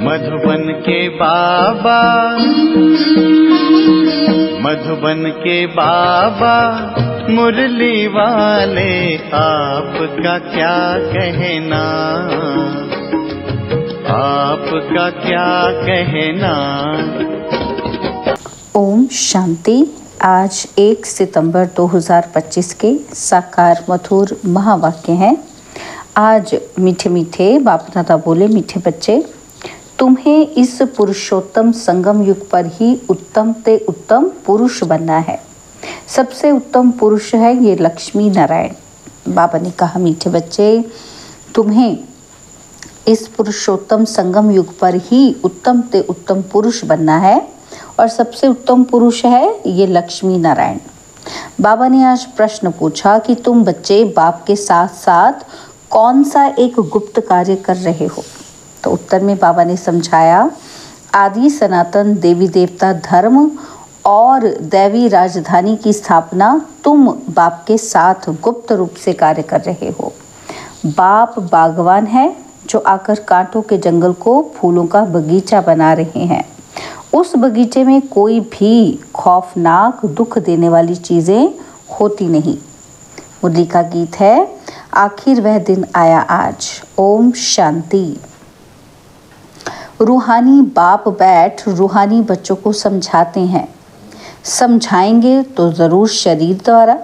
मधुबन के बाबा, मधुबन के बाबा मुरली वाले, आपका क्या कहना, आपका क्या कहना। ओम शांति। आज 1 सितंबर 2025 के साकार मधुर महावाक्य हैं। आज मीठे मीठे बाप दादा बोले, मीठे बच्चे, तुम्हें इस पुरुषोत्तम संगम युग पर ही उत्तम ते उत्तम पुरुष बनना है। सबसे उत्तम पुरुष है ये लक्ष्मी नारायण। बाबा ने कहा, मीठे बच्चे, तुम्हें इस पुरुषोत्तम संगम युग पर ही उत्तम ते उत्तम पुरुष बनना है और सबसे उत्तम पुरुष है ये लक्ष्मी नारायण। बाबा ने आज प्रश्न पूछा कि तुम बच्चे बाप के साथ साथ कौन सा एक गुप्त कार्य कर रहे हो। तो उत्तर में बाबा ने समझाया, आदि सनातन देवी देवता धर्म और दैवी राजधानी की स्थापना तुम बाप के साथ गुप्त रूप से कार्य कर रहे हो। बाप बागवान है जो आकर कांटों के जंगल को फूलों का बगीचा बना रहे हैं। उस बगीचे में कोई भी खौफनाक दुख देने वाली चीज़ें होती नहीं। मुरली का गीत है, आखिर वह दिन आया आज। ओम शांति। रूहानी बाप बैठ रूहानी बच्चों को समझाते हैं। समझाएंगे तो ज़रूर शरीर द्वारा।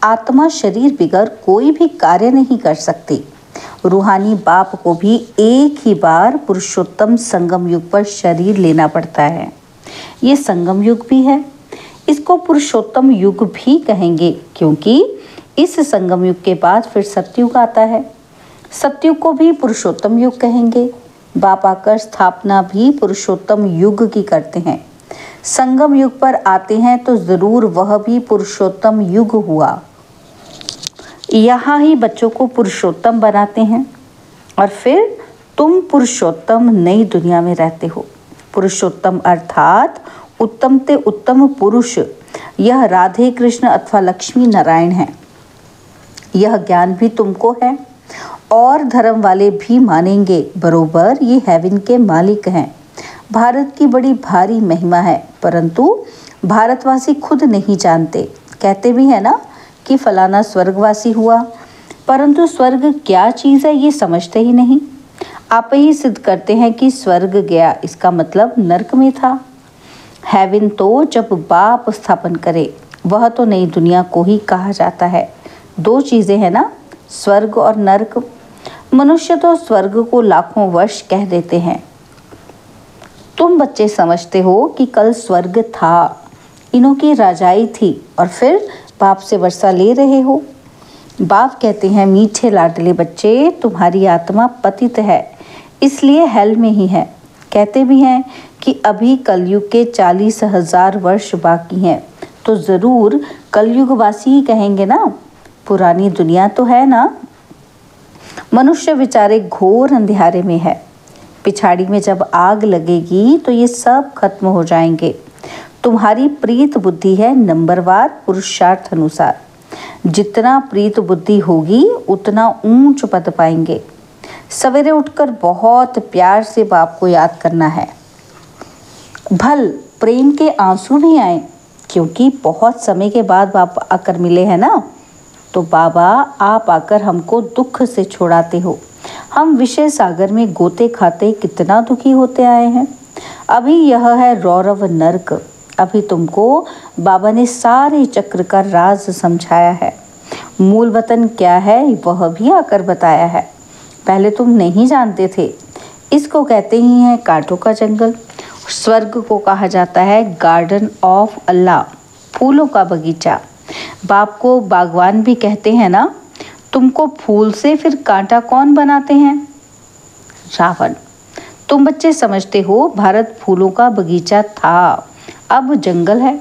आत्मा शरीर बिगर कोई भी कार्य नहीं कर सकती। रूहानी बाप को भी एक ही बार पुरुषोत्तम संगम युग पर शरीर लेना पड़ता है। ये संगम युग भी है, इसको पुरुषोत्तम युग भी कहेंगे क्योंकि इस संगम युग के बाद फिर सतयुग आता है। सतयुग को भी पुरुषोत्तम युग कहेंगे। बाप आकर स्थापना भी पुरुषोत्तम युग की करते हैं। संगम युग पर आते हैं तो ज़रूर वह भी पुरुषोत्तम युग हुआ। यहाँ ही बच्चों को पुरुषोत्तम बनाते हैं और फिर तुम पुरुषोत्तम नई दुनिया में रहते हो। पुरुषोत्तम अर्थात उत्तम ते उत्तम पुरुष, यह राधे कृष्ण अथवा लक्ष्मी नारायण है। यह ज्ञान भी तुमको है और धर्म वाले भी मानेंगे बरोबर ये हेवन के मालिक हैं। भारत की बड़ी भारी महिमा है, परंतु भारतवासी खुद नहीं जानते। कहते भी है ना कि फलाना स्वर्गवासी हुआ, परंतु स्वर्ग क्या चीज़ है ये समझते ही नहीं। आप ही सिद्ध करते हैं कि स्वर्ग गया, इसका मतलब नरक में था। हेवन तो जब बाप स्थापन करे, वह तो नई दुनिया को ही कहा जाता है। दो चीज़ें हैं ना, स्वर्ग और नरक। मनुष्य तो स्वर्ग को लाखों वर्ष कह देते हैं। तुम बच्चे समझते हो कि कल स्वर्ग था, इन्हों की राजाई थी और फिर बाप से वर्षा ले रहे हो। बाप कहते हैं, मीठे लाडले बच्चे, तुम्हारी आत्मा पतित है इसलिए हेल में ही है। कहते भी हैं कि अभी कलयुग के 40,000 वर्ष बाकी हैं, तो ज़रूर कलयुगवासी ही कहेंगे ना। पुरानी दुनिया तो है ना। मनुष्य बेचारे घोर अंधियारे में है। पिछाड़ी में जब आग लगेगी तो ये सब खत्म हो जाएंगे। तुम्हारी प्रीत बुद्धि है नंबरवार पुरुषार्थ अनुसार। जितना प्रीत बुद्धि होगी उतना ऊंच पद पाएंगे। सवेरे उठकर बहुत प्यार से बाप को याद करना है। भल प्रेम के आंसू भी आए क्योंकि बहुत समय के बाद बाप आकर मिले हैं ना। तो बाबा आप आकर हमको दुख से छुड़ाते हो। हम विषय सागर में गोते खाते कितना दुखी होते आए हैं। अभी यह है रौरव नरक। अभी तुमको बाबा ने सारे चक्र का राज समझाया है। मूल वतन क्या है वह भी आकर बताया है। पहले तुम नहीं जानते थे। इसको कहते ही हैं कांटों का जंगल। स्वर्ग को कहा जाता है गार्डन ऑफ अल्लाह, फूलों का बगीचा। बाप को बागवान भी कहते हैं ना। तुमको फूल से फिर कांटा कौन बनाते हैं? रावण। तुम बच्चे समझते हो भारत फूलों का बगीचा था, अब जंगल है।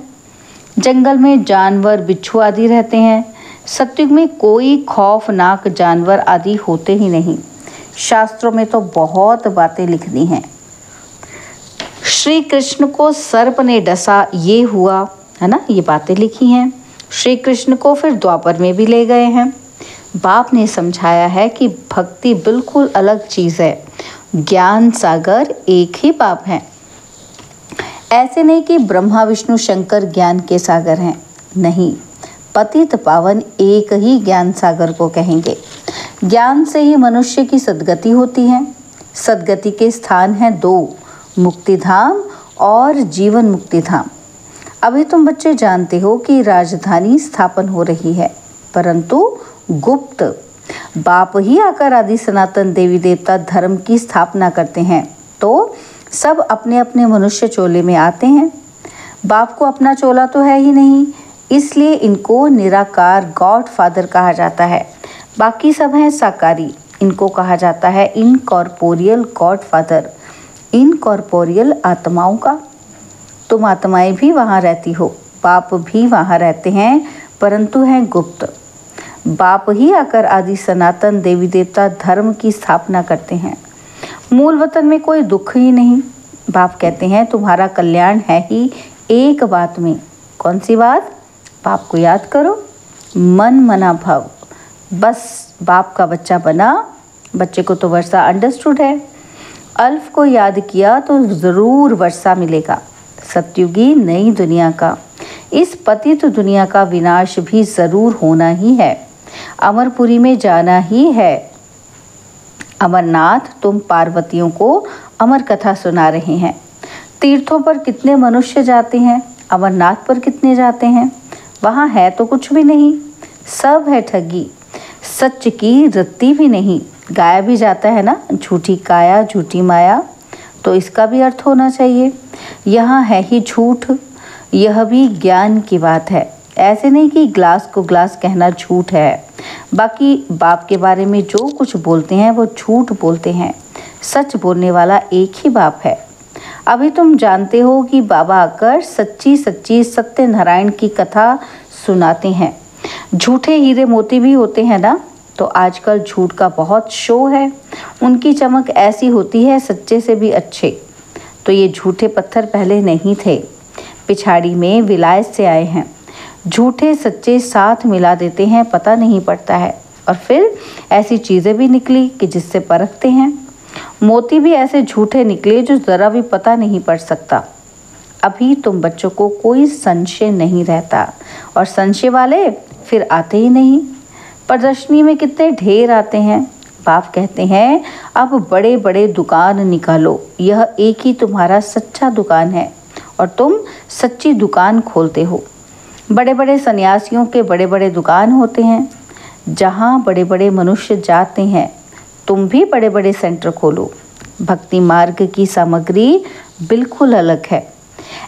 जंगल में जानवर बिच्छू आदि रहते हैं। सतयुग में कोई खौफनाक जानवर आदि होते ही नहीं। शास्त्रों में तो बहुत बातें लिखनी हैं। श्री कृष्ण को सर्प ने डसा, ये हुआ है ना, ये बातें लिखी हैं। श्री कृष्ण को फिर द्वापर में भी ले गए हैं। बाप ने समझाया है कि भक्ति बिल्कुल अलग चीज़ है। ज्ञान सागर एक ही बाप है। ऐसे नहीं कि ब्रह्मा विष्णु शंकर ज्ञान के सागर हैं, नहीं, पतित पावन एक ही ज्ञान सागर को कहेंगे। ज्ञान से ही मनुष्य की सद्गति होती है। सद्गति के स्थान हैं दो, मुक्ति धाम और जीवन मुक्ति धाम। अभी तुम बच्चे जानते हो कि राजधानी स्थापन हो रही है, परंतु गुप्त। बाप ही आकर आदि सनातन देवी देवता धर्म की स्थापना करते हैं, तो सब अपने अपने मनुष्य चोले में आते हैं। बाप को अपना चोला तो है ही नहीं, इसलिए इनको निराकार गॉड फादर कहा जाता है। बाकी सब हैं साकारी, इनको कहा जाता है इनकॉर्पोरियल गॉड फादर, इनकॉर्पोरियल आत्माओं का। तुम आत्माएं भी वहाँ रहती हो, बाप भी वहाँ रहते हैं, परंतु हैं गुप्त। बाप ही आकर आदि सनातन देवी देवता धर्म की स्थापना करते हैं। मूल वतन में कोई दुख ही नहीं। बाप कहते हैं तुम्हारा कल्याण है ही एक बात में। कौन सी बात? बाप को याद करो, मन मना भव। बस बाप का बच्चा बना, बच्चे को तो वर्षा अंडरस्टूड है। अल्फ को याद किया तो ज़रूर वर्षा मिलेगा। सतयुगी नई दुनिया का, इस पतित दुनिया का विनाश भी ज़रूर होना ही है। अमरपुरी में जाना ही है। अमरनाथ तुम पार्वतियों को अमर कथा सुना रहे हैं। तीर्थों पर कितने मनुष्य जाते हैं, अमरनाथ पर कितने जाते हैं? वहाँ है तो कुछ भी नहीं, सब है ठगी। सच की रत्ती भी नहीं। गाया भी जाता है ना, झूठी काया झूठी माया, तो इसका भी अर्थ होना चाहिए। यहाँ है ही झूठ, यह भी ज्ञान की बात है। ऐसे नहीं कि ग्लास को ग्लास कहना झूठ है। बाकी बाप के बारे में जो कुछ बोलते हैं वो झूठ बोलते हैं। सच बोलने वाला एक ही बाप है। अभी तुम जानते हो कि बाबा आकर सच्ची सच्ची सत्यनारायण की कथा सुनाते हैं। झूठे हीरे मोती भी होते हैं ना, तो आजकल झूठ का बहुत शो है। उनकी चमक ऐसी होती है सच्चे से भी अच्छे। तो ये झूठे पत्थर पहले नहीं थे, पिछाड़ी में विलायत से आए हैं। झूठे सच्चे साथ मिला देते हैं, पता नहीं पड़ता है। और फिर ऐसी चीज़ें भी निकली कि जिससे परखते हैं। मोती भी ऐसे झूठे निकले जो ज़रा भी पता नहीं पड़ सकता। अभी तुम बच्चों को कोई संशय नहीं रहता, और संशय वाले फिर आते ही नहीं। प्रदर्शनी में कितने ढेर आते हैं। बाप कहते हैं अब बड़े बड़े दुकान निकालो, यह एक ही तुम्हारा सच्चा दुकान है और तुम सच्ची दुकान खोलते हो। बड़े बड़े सन्यासियों के बड़े बड़े दुकान होते हैं, जहाँ बड़े बड़े मनुष्य जाते हैं। तुम भी बड़े बड़े सेंटर खोलो। भक्ति मार्ग की सामग्री बिल्कुल अलग है।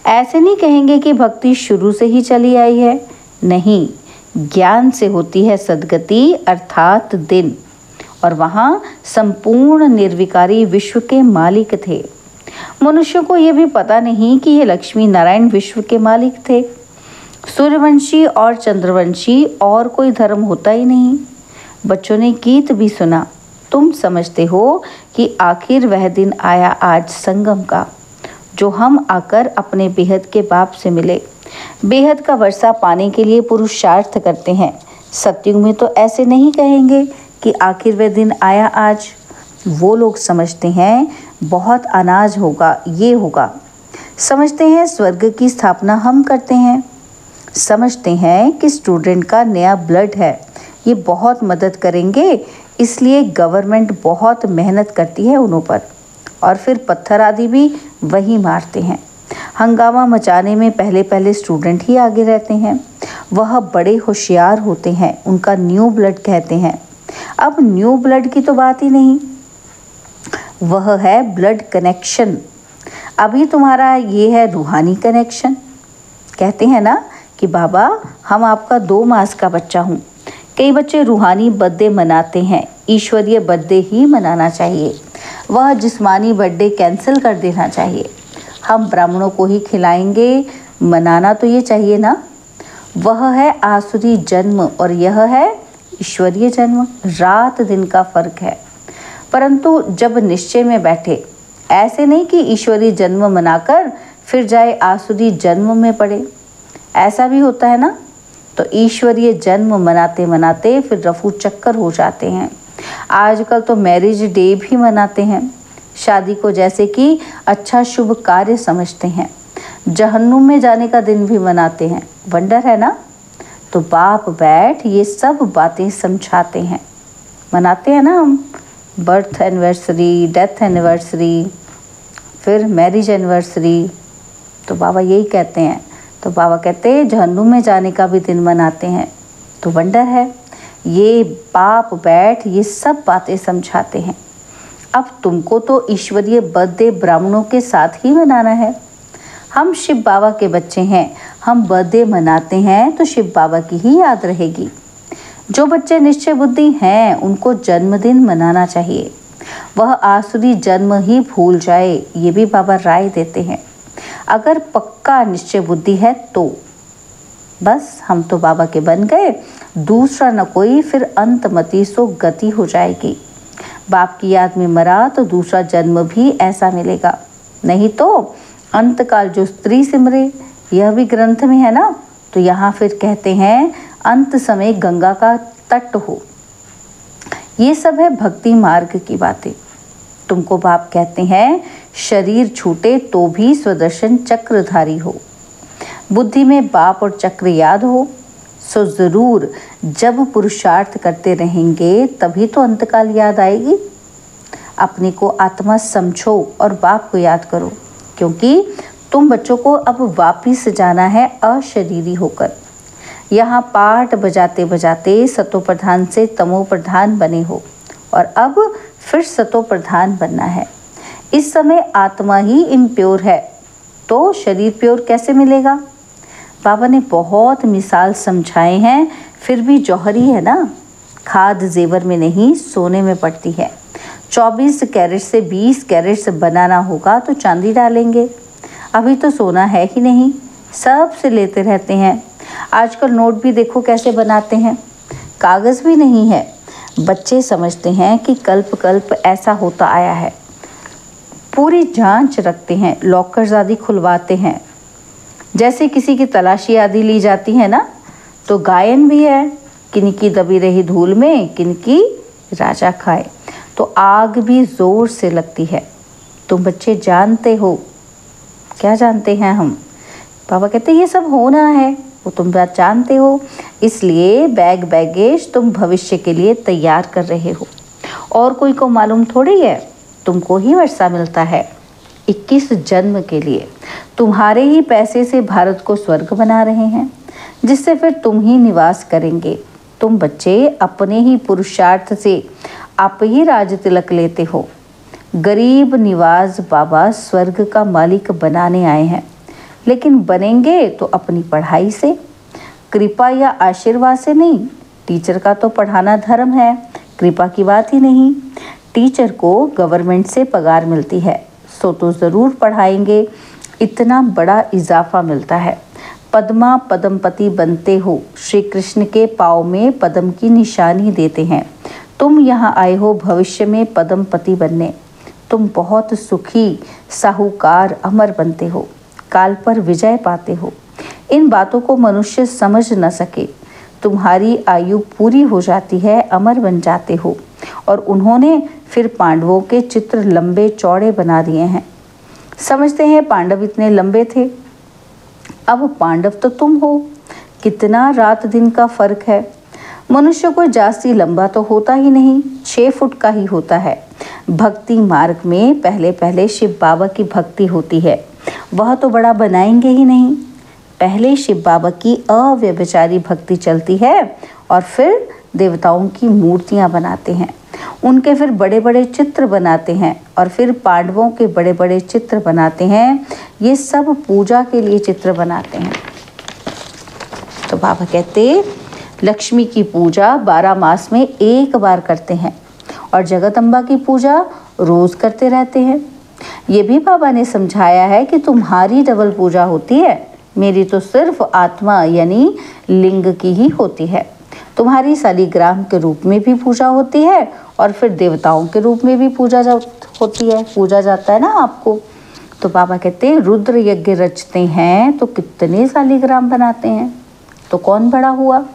ऐसे नहीं कहेंगे कि भक्ति शुरू से ही चली आई है, नहीं, ज्ञान से होती है सद्गति अर्थात दिन। और वहाँ संपूर्ण निर्विकारी विश्व के मालिक थे। मनुष्यों को ये भी पता नहीं कि ये लक्ष्मी नारायण विश्व के मालिक थे। सूर्यवंशी और चंद्रवंशी और कोई धर्म होता ही नहीं। बच्चों ने गीत भी सुना। तुम समझते हो कि आखिर वह दिन आया आज संगम का, जो हम आकर अपने बेहद के बाप से मिले। बेहद का वर्षा पाने के लिए पुरुषार्थ करते हैं। सतयुग में तो ऐसे नहीं कहेंगे कि आखिर वह दिन आया आज। वो लोग समझते हैं बहुत अनाज होगा, ये होगा। समझते हैं स्वर्ग की स्थापना हम करते हैं। समझते हैं कि स्टूडेंट का नया ब्लड है, ये बहुत मदद करेंगे, इसलिए गवर्नमेंट बहुत मेहनत करती है उन्हों पर। और फिर पत्थर आदि भी वही मारते हैं। हंगामा मचाने में पहले पहले स्टूडेंट ही आगे रहते हैं। वह बड़े होशियार होते हैं, उनका न्यू ब्लड कहते हैं। अब न्यू ब्लड की तो बात ही नहीं, वह है ब्लड कनेक्शन। अभी तुम्हारा ये है रूहानी कनेक्शन। कहते हैं ना कि बाबा हम आपका 2 मास का बच्चा हूँ। कई बच्चे रूहानी बर्थडे मनाते हैं, ईश्वरीय बर्थडे ही मनाना चाहिए। वह जिस्मानी बर्थडे कैंसिल कर देना चाहिए। हम ब्राह्मणों को ही खिलाएंगे, मनाना तो ये चाहिए ना। वह है आसुरी जन्म और यह है ईश्वरीय जन्म। रात दिन का फर्क है। परंतु जब निश्चय में बैठे, ऐसे नहीं कि ईश्वरीय जन्म मनाकर फिर जाए आसुरी जन्म में पड़े, ऐसा भी होता है ना। तो ईश्वरीय जन्म मनाते मनाते फिर रफू चक्कर हो जाते हैं। आजकल तो मैरिज डे भी मनाते हैं। शादी को जैसे कि अच्छा शुभ कार्य समझते हैं, जहन्नुम में जाने का दिन भी मनाते हैं। वंडर है ना। तो बाप बैठ ये सब बातें समझाते हैं। मनाते हैं ना हम, बर्थ एनिवर्सरी, डेथ एनिवर्सरी, फिर मैरिज एनिवर्सरी। तो बाबा यही कहते हैं। तो बाबा कहते हैं जहन्नुम में जाने का भी दिन मनाते हैं। तो वंडर है, ये बाप बैठ ये सब बातें समझाते हैं। अब तुमको तो ईश्वरीय बर्थडे ब्राह्मणों के साथ ही मनाना है। हम शिव बाबा के बच्चे हैं, हम बर्थडे मनाते हैं तो शिव बाबा की ही याद रहेगी। जो बच्चे निश्चय बुद्धि हैं उनको जन्मदिन मनाना चाहिए, वह आसुरी जन्म ही भूल जाए, ये भी बाबा राय देते हैं। अगर पक्का निश्चय बुद्धि है तो बस हम तो बाबा के बन गए, दूसरा न कोई, फिर अंतमति सो गति हो जाएगी। बाप की याद में मरा तो दूसरा जन्म भी ऐसा मिलेगा, नहीं तो अंतकाल जो स्त्री सिमरे, यह भी ग्रंथ में है ना। तो यहाँ फिर कहते हैं अंत समय गंगा का तट हो। ये सब है भक्ति मार्ग की बातें। तुमको बाप कहते हैं शरीर छूटे तो भी स्वदर्शन चक्रधारी हो। बुद्धि में बाप और चक्र याद हो, सो जरूर जब पुरुषार्थ करते रहेंगे तभी तो अंतकाल याद आएगी। अपने को आत्मा समझो और बाप को याद करो, क्योंकि तुम बच्चों को अब वापिस जाना है अशरीरी होकर। यहाँ पाठ बजाते बजाते सतो प्रधान से तमो प्रधान बने हो और अब फिर सतो प्रधान बनना है। इस समय आत्मा ही इम्प्योर है तो शरीर प्योर कैसे मिलेगा। बाबा ने बहुत मिसाल समझाए हैं, फिर भी जौहरी है ना। खाद जेवर में नहीं सोने में पड़ती है। 24 कैरेट से 20 कैरेट बनाना होगा तो चांदी डालेंगे, अभी तो सोना है ही नहीं, सब से लेते रहते हैं। आजकल नोट भी देखो कैसे बनाते हैं, कागज़ भी नहीं है। बच्चे समझते हैं कि कल्प कल्प ऐसा होता आया है, पूरी जांच रखते हैं, लॉकर्स आदि खुलवाते हैं। जैसे किसी की तलाशी आदि ली जाती है ना, तो गायन भी है, किनकी दबी रही धूल में किनकी राजा खाए। तो आग भी ज़ोर से लगती है। तुम बच्चे जानते हो, क्या जानते हैं हम। बाबा कहते हैं ये सब होना है, वो तुम बात जानते हो, इसलिए बैग बैगेज तुम भविष्य के लिए तैयार कर रहे हो। और कोई को मालूम थोड़ी है, तुमको ही वर्षा मिलता है 21 जन्म के लिए। तुम्हारे ही पैसे से भारत को स्वर्ग बना रहे हैं, जिससे फिर तुम ही निवास करेंगे। तुम बच्चे अपने ही पुरुषार्थ से आप ही राज तिलक लेते हो। गरीब निवाज बाबा स्वर्ग का मालिक बनाने आए हैं, लेकिन बनेंगे तो अपनी पढ़ाई से, कृपा या आशीर्वाद से नहीं। टीचर का तो पढ़ाना धर्म है, कृपा की बात ही नहीं। टीचर को गवर्नमेंट से पगार मिलती है, सो तो ज़रूर पढ़ाएंगे, इतना बड़ा इजाफा मिलता है। पद्मा पद्मपति बनते हो, श्री कृष्ण के पाँव में पद्म की निशानी देते हैं। तुम यहाँ आए हो भविष्य में पद्मपति बनने। तुम बहुत सुखी, साहूकार, अमर बनते हो, काल पर विजय पाते हो। इन बातों को मनुष्य समझ न सके, तुम्हारी आयु पूरी हो जाती है, अमर बन जाते हो। और उन्होंने फिर पांडवों के चित्र लंबे चौड़े बना दिए हैं। समझते हैं पांडव इतने लंबे थे, अब पांडव तो तुम हो। कितना रात दिन का फर्क है। मनुष्य को जास्ती लंबा तो होता ही नहीं, 6 फुट का ही होता है। भक्ति मार्ग में पहले पहले शिव बाबा की भक्ति होती है, वह तो बड़ा बनाएंगे ही नहीं। पहले शिव बाबा की अव्यभिचारी भक्ति चलती है और फिर देवताओं की मूर्तियां बनाते हैं, उनके फिर बड़े बड़े चित्र बनाते हैं और फिर पांडवों के बड़े बड़े चित्र बनाते हैं। ये सब पूजा के लिए चित्र बनाते हैं। तो बाबा कहते लक्ष्मी की पूजा 12 मास में एक बार करते हैं और जगदम्बा की पूजा रोज करते रहते हैं। ये भी बाबा ने समझाया है कि तुम्हारी डबल पूजा होती है, मेरी तो सिर्फ आत्मा यानी लिंग की ही होती है। तुम्हारी शालिग्राम के रूप में भी पूजा होती है और फिर देवताओं के रूप में भी पूजा होती है, पूजा जाता है ना आपको। तो बाबा कहते हैं रुद्र यज्ञ रचते हैं तो कितने शालिग्राम बनाते हैं, तो कौन बड़ा हुआ।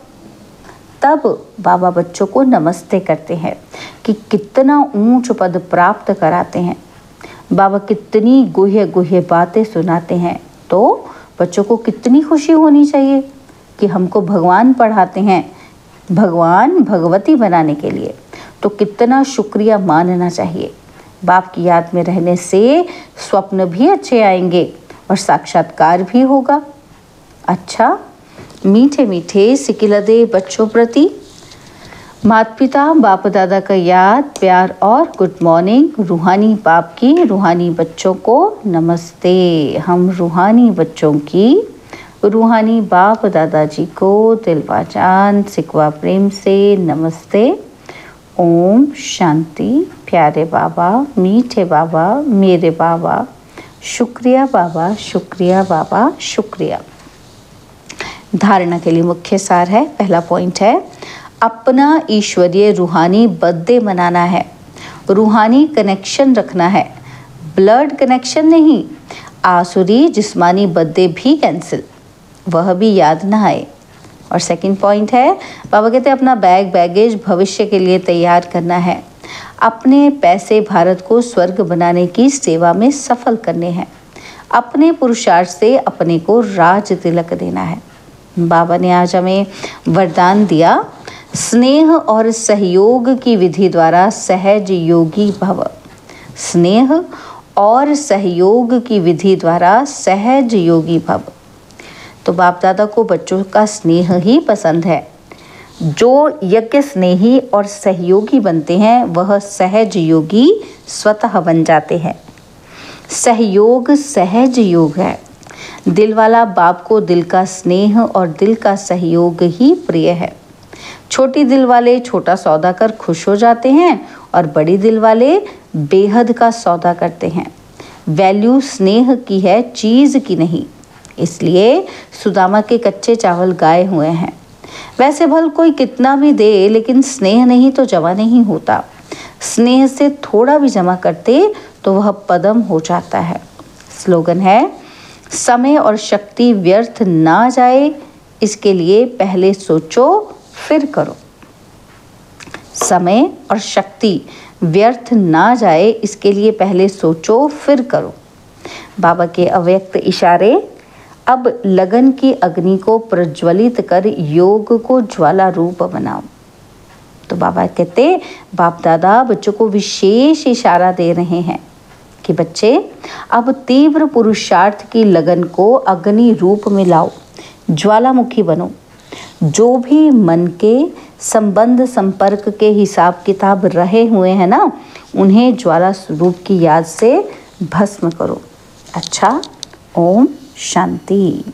तब बाबा बच्चों को नमस्ते करते हैं कि कितना ऊंच पद प्राप्त कराते हैं। बाबा कितनी गुह्य गुह्य बातें सुनाते हैं, तो बच्चों को कितनी खुशी होनी चाहिए कि हमको भगवान पढ़ाते हैं, भगवान भगवती बनाने के लिए। तो कितना शुक्रिया मानना चाहिए। बाप की याद में रहने से स्वप्न भी अच्छे आएंगे और साक्षात्कार भी होगा। अच्छा, मीठे मीठे सिकिलदे बच्चों प्रति माता पिता बाप दादा का याद, प्यार और गुड मॉर्निंग। रूहानी बाप की रूहानी बच्चों को नमस्ते। हम रूहानी बच्चों की रूहानी बाप दादाजी को दिलवा जान सिकवा प्रेम से नमस्ते। ओम शांति। प्यारे बाबा, मीठे बाबा, मेरे बाबा, शुक्रिया बाबा, शुक्रिया बाबा, शुक्रिया। धारणा के लिए मुख्य सार है। पहला पॉइंट है, अपना ईश्वरीय रूहानी बर्थडे मनाना है, रूहानी कनेक्शन रखना है, ब्लड कनेक्शन नहीं। आसुरी जिस्मानी बर्थडे भी कैंसिल, वह भी याद ना आए। और सेकंड पॉइंट है, बाबा कहते हैं अपना बैगेज भविष्य के लिए तैयार करना है, अपने पैसे भारत को स्वर्ग बनाने की सेवा में सफल करने हैं, अपने पुरुषार्थ से अपने को राज तिलक देना है। बाबा ने आज हमें वरदान दिया, स्नेह और सहयोग की विधि द्वारा सहज योगी भव। स्नेह और सहयोग की विधि द्वारा सहज योगी भव। तो बाप दादा को बच्चों का स्नेह ही पसंद है। जो यज्ञ स्नेही और सहयोगी बनते हैं वह सहज योगी स्वतः बन जाते हैं। सहयोग सहज योग है। दिल वाला बाप को दिल का स्नेह और दिल का सहयोग ही प्रिय है। छोटी दिल वाले छोटा सौदा कर खुश हो जाते हैं और बड़ी दिल वाले बेहद का सौदा करते हैं। वैल्यू स्नेह की है, चीज़ की नहीं। इसलिए सुदामा के कच्चे चावल गाए हुए हैं। वैसे भल कोई कितना भी दे, लेकिन स्नेह नहीं तो जमा नहीं होता। स्नेह से थोड़ा भी जमा करते तो वह पदम हो जाता है। स्लोगन है, समय और शक्ति व्यर्थ ना जाए, इसके लिए पहले सोचो फिर करो। समय और शक्ति व्यर्थ ना जाए, इसके लिए पहले सोचो फिर करो। बाबा के अव्यक्त इशारे, अब लगन की अग्नि को प्रज्वलित कर योग को ज्वाला रूप बनाओ। तो बाबा कहते, बाप दादा बच्चों को विशेष इशारा दे रहे हैं कि बच्चे अब तीव्र पुरुषार्थ की लगन को अग्नि रूप में लाओ, ज्वालामुखी बनो। जो भी मन के संबंध संपर्क के हिसाब किताब रहे हुए हैं ना, उन्हें ज्वाला स्वरूप की याद से भस्म करो। अच्छा, ओम शांति।